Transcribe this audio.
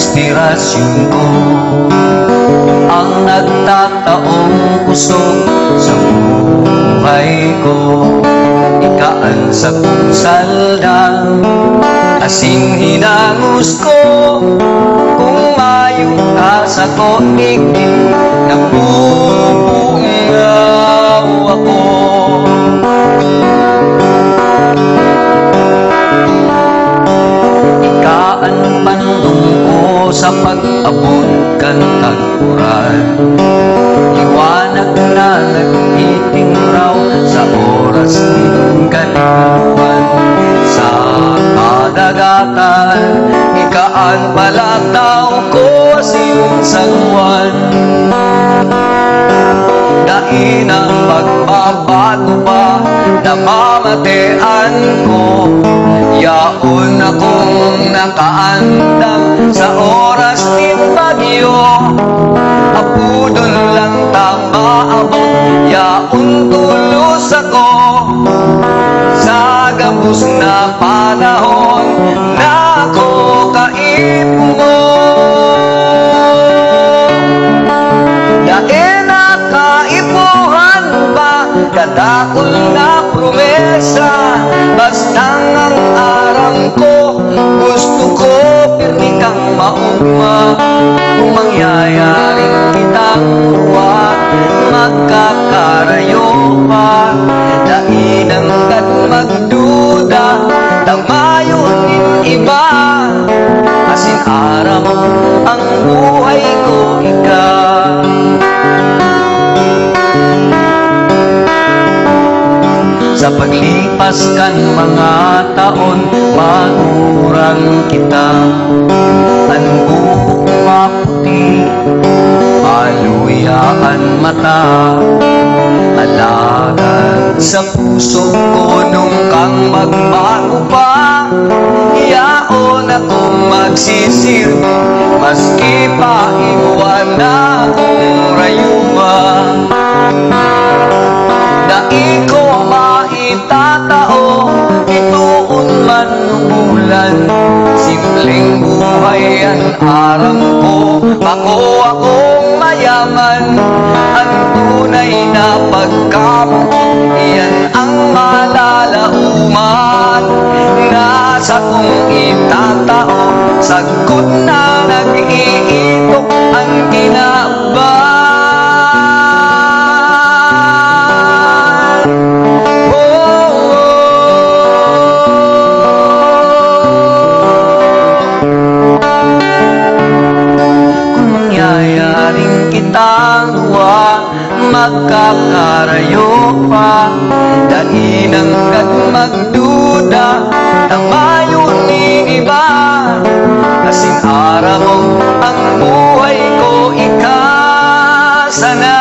inspirasyon ko, ang nagtataong kusog sa buhay ko. Ikaan sa salda, asing hinangus ko, kung mayong ka sa koiging, nabubungaw ako. Ikaan panlong ko sa pag-abot kang tagpuran, liwanag na nag-iting raw sa oras ng kaluluwan. Sa kadagatan, ikaan palataw ko sa iyong sagwan. Dain ang pagbabago pa, namamatean ko, yaon akong nakaandang sa oras din bagyo. Apudon lang tamaabot, yaon tulos ako sa gabos na panahon na ako kaipo. Dahil nakaipuhan ba kadakol na promesa, bastang ang aram ko, gusto ko pirmi kang maugma. Kung mangyayaring kitang ruwa, magkakarayo pa, dainang kat magduda, tamayon iba. Asin aram ang buhay ko ikaw. Sa paglipas kan mga taon, manurang kita, ang buhok maputi, maluyaan mata, alagan sa puso ko nung kang magbago pa. Yaon akong magsisirmi, maski pa iwan na akong rayuma. Dai ko maitatao, ituon man umulan, simpleng buhay ang aram ko, bako akong mayaman. Ang tunay na pagkabuo, iyan ang malalauman. Nasa kong itatao, sagot na nag-iitok ang ginaba. Yayaring kitang duwa, magkakarayo pa, dainang kat magduda, tamayon ni iba. Asin araw ang buhay ko, ika sana